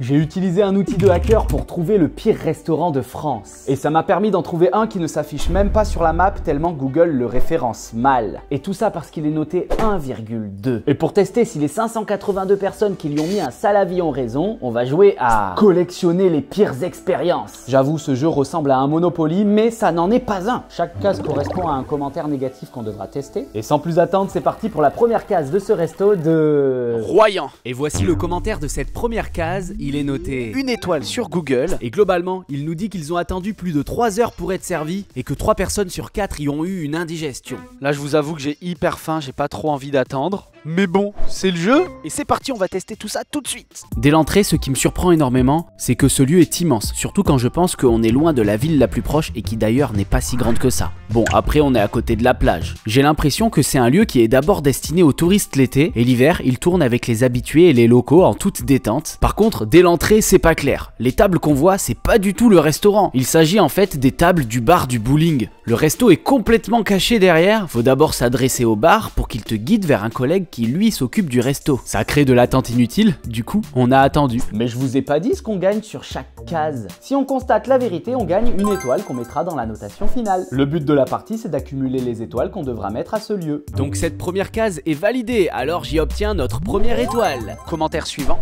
J'ai utilisé un outil de hacker pour trouver le pire restaurant de France. Et ça m'a permis d'en trouver un qui ne s'affiche même pas sur la map tellement Google le référence mal. Et tout ça parce qu'il est noté 1,2. Et pour tester si les 582 personnes qui lui ont mis un sale avis ont raison, on va jouer à collectionner les pires expériences. J'avoue, ce jeu ressemble à un Monopoly, mais ça n'en est pas un. Chaque case correspond à un commentaire négatif qu'on devra tester. Et sans plus attendre, c'est parti pour la première case de ce resto de Royan. Et voici le commentaire de cette première case. Il est noté 1 étoile sur Google. Et globalement, il nous dit qu'ils ont attendu plus de 3 heures pour être servis et que 3 personnes sur 4 y ont eu une indigestion. Là, je vous avoue que j'ai hyper faim, j'ai pas trop envie d'attendre. Mais bon, c'est le jeu et c'est parti, on va tester tout ça tout de suite. Dès l'entrée, ce qui me surprend énormément, c'est que ce lieu est immense, surtout quand je pense qu'on est loin de la ville la plus proche et qui d'ailleurs n'est pas si grande que ça. Bon, après on est à côté de la plage. J'ai l'impression que c'est un lieu qui est d'abord destiné aux touristes l'été et l'hiver, il tourne avec les habitués et les locaux en toute détente. Par contre, dès l'entrée, c'est pas clair. Les tables qu'on voit, c'est pas du tout le restaurant. Il s'agit en fait des tables du bar du bowling. Le resto est complètement caché derrière, faut d'abord s'adresser au bar pour qu'il te guide vers un collègue qui lui s'occupe du resto. Ça crée de l'attente inutile, du coup on a attendu. Mais je vous ai pas dit ce qu'on gagne sur chaque case. Si on constate la vérité, on gagne une étoile qu'on mettra dans la notation finale. Le but de la partie, c'est d'accumuler les étoiles qu'on devra mettre à ce lieu. Donc cette première case est validée, alors j'y obtiens notre première étoile. Commentaire suivant.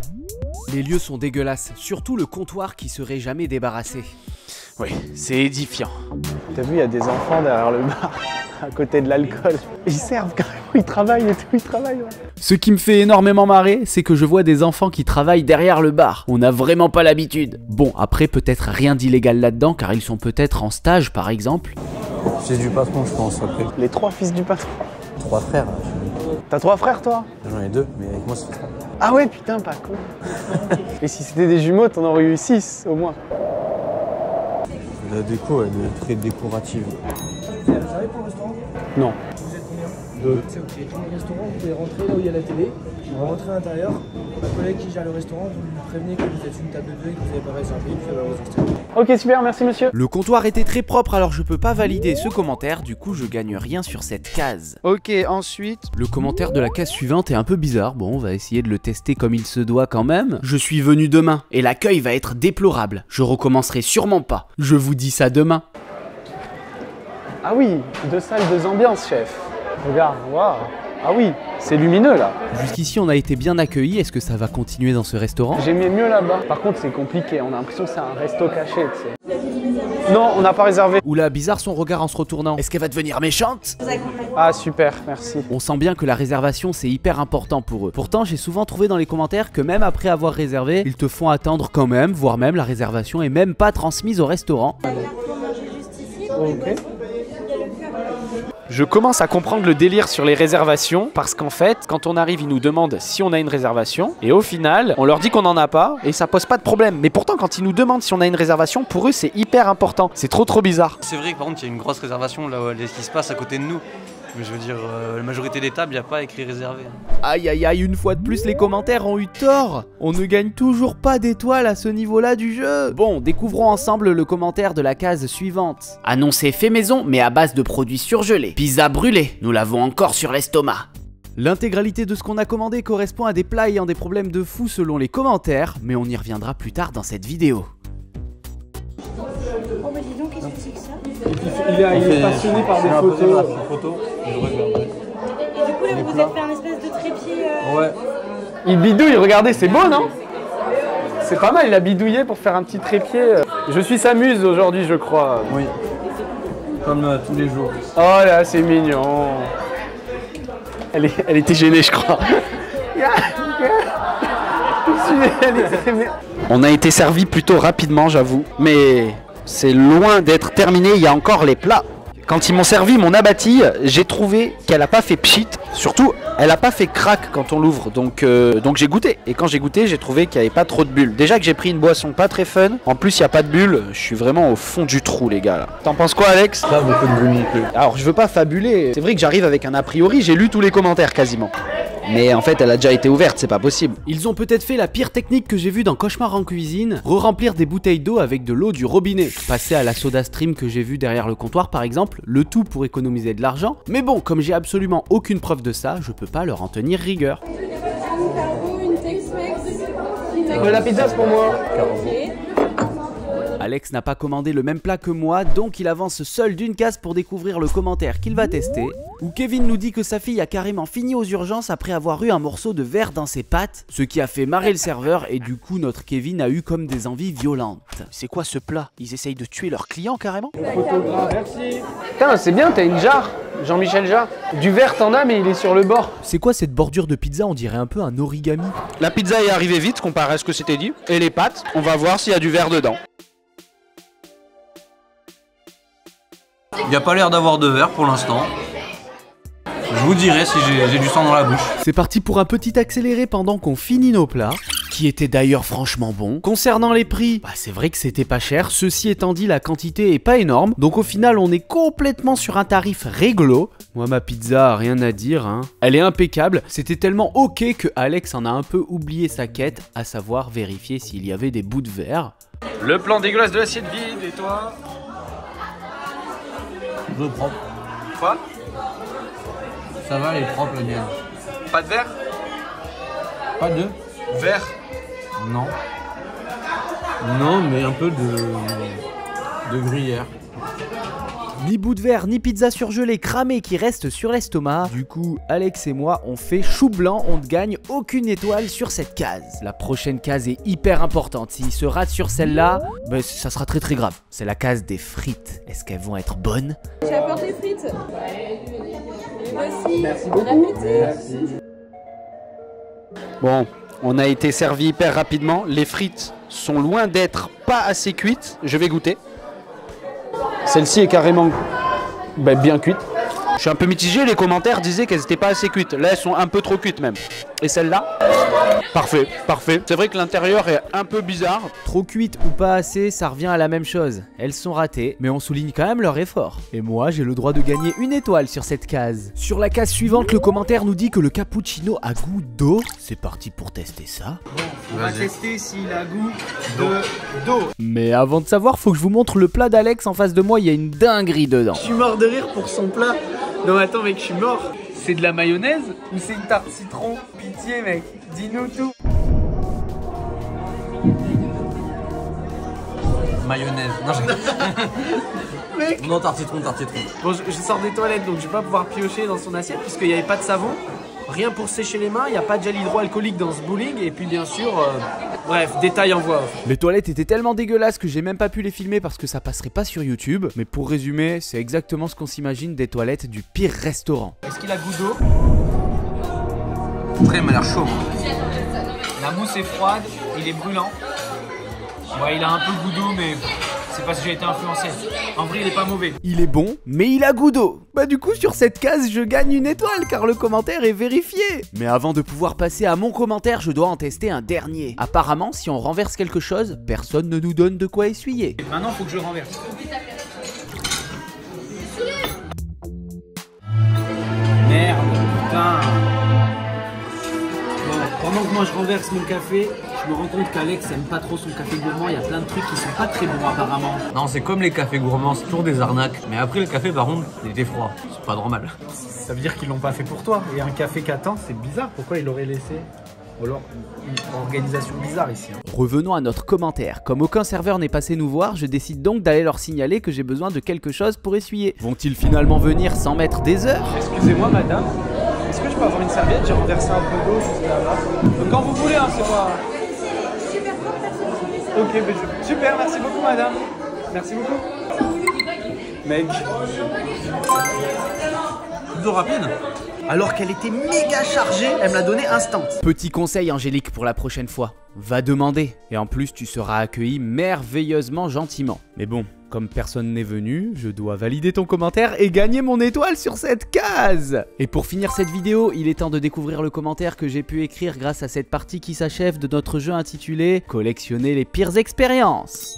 Les lieux sont dégueulasses, surtout le comptoir qui serait jamais débarrassé. Oui, c'est édifiant. T'as vu, il y a des enfants derrière le bar, à côté de l'alcool. Ils servent carrément, ils travaillent et tout, ils travaillent. Ouais. Ce qui me fait énormément marrer, c'est que je vois des enfants qui travaillent derrière le bar. On n'a vraiment pas l'habitude. Bon, après, peut-être rien d'illégal là-dedans, car ils sont peut-être en stage, par exemple. Fils du patron, je pense, après. Les 3 fils du patron. 3 frères. T'as 3 frères, toi? J'en ai 2, mais avec moi, c'est 3. Ah ouais, putain, pas con. Et si c'était des jumeaux, t'en aurais eu 6, au moins. La déco, elle est très décorative. Vous êtes réservé pour le restaurant? Non. Vous êtes combien? 2. C'est ok. Dans le restaurant, vous pouvez rentrer là où il y a la télé. On va rentrer à l'intérieur. Ma collègue qui gère le restaurant, vous lui prévenez que vous êtes une table de 2 et que vous n'avez pas réservé, puis elle va vous installer. Ok, super, merci monsieur. Le comptoir était très propre, alors je peux pas valider ce commentaire, du coup je gagne rien sur cette case. Ok, ensuite... Le commentaire de la case suivante est un peu bizarre, bon on va essayer de le tester comme il se doit quand même. Je suis venu demain, et l'accueil va être déplorable. Je recommencerai sûrement pas. Je vous dis ça demain. Ah oui, 2 salles, 2 ambiances, chef. Regarde, waouh. Ah oui, c'est lumineux là. Jusqu'ici on a été bien accueillis, est-ce que ça va continuer dans ce restaurant? J'aimais mieux là-bas. Par contre c'est compliqué, on a l'impression que c'est un resto caché, tu sais. Non, on n'a pas réservé. Oula, bizarre son regard en se retournant. Est-ce qu'elle va devenir méchante? Ah super, merci. On sent bien que la réservation c'est hyper important pour eux. Pourtant j'ai souvent trouvé dans les commentaires que même après avoir réservé, ils te font attendre quand même, voire même la réservation est même pas transmise au restaurant. Ok. Je commence à comprendre le délire sur les réservations parce qu'en fait, quand on arrive, ils nous demandent si on a une réservation et au final, on leur dit qu'on n'en a pas et ça pose pas de problème. Mais pourtant, quand ils nous demandent si on a une réservation, pour eux, c'est hyper important. C'est trop bizarre. C'est vrai que par contre, il y a une grosse réservation là qui se passe à côté de nous. Mais je veux dire, la majorité des tables, il n'y a pas écrit réservé. Aïe aïe aïe, une fois de plus, les commentaires ont eu tort. On ne gagne toujours pas d'étoiles à ce niveau-là du jeu. Bon, découvrons ensemble le commentaire de la case suivante. Annoncé fait maison, mais à base de produits surgelés. Pizza brûlée, nous l'avons encore sur l'estomac. L'intégralité de ce qu'on a commandé correspond à des plats ayant des problèmes de fou selon les commentaires, mais on y reviendra plus tard dans cette vidéo. Oh bah dis donc, qu'est-ce que c'est que ça? Il est passionné par des photos. Et du coup là vous vous êtes fait un espèce de trépied Ouais. Il bidouille, regardez, c'est beau non? C'est pas mal, il a bidouillé pour faire un petit trépied. Je suis s'amuse aujourd'hui je crois. Oui. Comme tous les jours. Oh là, c'est mignon. Elle était gênée je crois. On a été servi plutôt rapidement, j'avoue, mais c'est loin d'être terminé, il y a encore les plats. Quand ils m'ont servi mon abattille, j'ai trouvé qu'elle a pas fait pchit, surtout elle a pas fait crack quand on l'ouvre, donc j'ai goûté. Et quand j'ai goûté, j'ai trouvé qu'il n'y avait pas trop de bulles. Déjà que j'ai pris une boisson pas très fun, en plus il n'y a pas de bulles, je suis vraiment au fond du trou les gars là. T'en penses quoi Alex? Pas beaucoup de bulles non plus. Alors je veux pas fabuler, c'est vrai que j'arrive avec un a priori, j'ai lu tous les commentaires quasiment. Mais en fait elle a déjà été ouverte, c'est pas possible. Ils ont peut-être fait la pire technique que j'ai vue dans Cauchemar en cuisine, re-remplir des bouteilles d'eau avec de l'eau du robinet. Passer à la soda stream que j'ai vue derrière le comptoir par exemple, le tout pour économiser de l'argent. Mais bon, comme j'ai absolument aucune preuve de ça, je peux pas leur en tenir rigueur. la pizza c'est pour moi. Alex n'a pas commandé le même plat que moi, donc il avance seul d'une case pour découvrir le commentaire qu'il va tester. Où Kevin nous dit que sa fille a carrément fini aux urgences après avoir eu un morceau de verre dans ses pattes, ce qui a fait marrer le serveur et du coup notre Kevin a eu comme des envies violentes. C'est quoi ce plat? Ils essayent de tuer leurs clients carrément? Merci. Putain, c'est bien, t'as une jarre, Jean-Michel Jarre. Du verre t'en as mais il est sur le bord. C'est quoi cette bordure de pizza? On dirait un peu un origami. La pizza est arrivée vite comparé à ce que c'était dit. Et les pâtes, on va voir s'il y a du verre dedans. Il n'y a pas l'air d'avoir de verre pour l'instant. Je vous dirai si j'ai du sang dans la bouche. C'est parti pour un petit accéléré pendant qu'on finit nos plats, qui étaient d'ailleurs franchement bons. Concernant les prix, bah c'est vrai que c'était pas cher, ceci étant dit la quantité est pas énorme, donc au final on est complètement sur un tarif réglo. Moi ma pizza, rien à dire hein. Elle est impeccable, c'était tellement ok que Alex en a un peu oublié sa quête, à savoir vérifier s'il y avait des bouts de verre. Le plan dégueulasse de l'assiette vide et toi? Je propre. Quoi? Ça va, elle est propre la mienne. Pas de verre? Pas de Verre? Non. Non, mais un peu de gruyère. Ni bout de verre, ni pizza surgelée cramée qui reste sur l'estomac. Du coup, Alex et moi, on fait chou blanc, on ne gagne aucune étoile sur cette case. La prochaine case est hyper importante. S'il se rate sur celle-là, ben, ça sera très grave. C'est la case des frites. Est-ce qu'elles vont être bonnes? Tu apportes les frites? Voici. Merci beaucoup. Merci. Bon, on a été servi hyper rapidement. Les frites sont loin d'être pas assez cuites. Je vais goûter. Celle-ci est carrément bien cuite. Je suis un peu mitigé, les commentaires disaient qu'elles étaient pas assez cuites. Là, elles sont un peu trop cuites même. Et celle-là, parfait, parfait. C'est vrai que l'intérieur est un peu bizarre. Trop cuite ou pas assez, ça revient à la même chose. Elles sont ratées, mais on souligne quand même leur effort. Et moi, j'ai le droit de gagner une étoile sur cette case. Sur la case suivante, le commentaire nous dit que le cappuccino a goût d'eau. C'est parti pour tester ça. On va tester s'il a goût d'eau. Mais avant de savoir, faut que je vous montre le plat d'Alex. En face de moi, il y a une dinguerie dedans. Je suis mort de rire pour son plat. Non attends mec, je suis mort. C'est de la mayonnaise ou c'est une tarte citron? Pitié mec, dis-nous tout. Mayonnaise. Non, Mec. non, tarte citron, tarte citron. Bon, je sors des toilettes donc je vais pas pouvoir piocher dans son assiette puisqu'il n'y avait pas de savon. Rien pour sécher les mains, il n'y a pas de gel hydroalcoolique dans ce bowling et puis bien sûr, bref, détail en voix off. Les toilettes étaient tellement dégueulasses que j'ai même pas pu les filmer parce que ça passerait pas sur YouTube. Mais pour résumer, c'est exactement ce qu'on s'imagine des toilettes du pire restaurant. Est-ce qu'il a goût d'eau? Après, il m'a l'air chaud. La mousse est froide, il est brûlant. Ouais, il a un peu goût d'eau mais c'est parce que j'ai été influencé. En vrai, il est pas mauvais. Il est bon, mais il a goût d'eau. Bah du coup, sur cette case, je gagne une étoile car le commentaire est vérifié. Mais avant de pouvoir passer à mon commentaire, je dois en tester un dernier. Apparemment, si on renverse quelque chose, personne ne nous donne de quoi essuyer. Maintenant, faut que je le renverse. Merde, putain. Bon, pendant que moi je renverse mon café, je me rends compte qu'Alex aime pas trop son café gourmand. Il y a plein de trucs qui sont pas très bons apparemment. Non, c'est comme les cafés gourmands, c'est toujours des arnaques. Mais après, le café, par contre, il était froid. C'est pas normal. Ça veut dire qu'ils l'ont pas fait pour toi. Et un café qu'attend, c'est bizarre. Pourquoi il l'aurait laissé? Ou alors, une organisation bizarre ici. Hein. Revenons à notre commentaire. Comme aucun serveur n'est passé nous voir, je décide donc d'aller leur signaler que j'ai besoin de quelque chose pour essuyer. Vont-ils finalement venir sans mettre des heures? Excusez-moi madame, est-ce que je peux avoir une serviette? J'ai renversé un peu d'eau juste là. Quand vous voulez, hein, c'est pas... Ok, super, merci beaucoup madame. Merci beaucoup. Mec. Plutôt rapide. Alors qu'elle était méga chargée, elle me l'a donné instant. Petit conseil Angélique pour la prochaine fois, va demander. Et en plus tu seras accueilli merveilleusement gentiment. Mais bon, comme personne n'est venu, je dois valider ton commentaire et gagner mon étoile sur cette case. Et pour finir cette vidéo, il est temps de découvrir le commentaire que j'ai pu écrire grâce à cette partie qui s'achève de notre jeu intitulé « Collectionner les pires expériences ».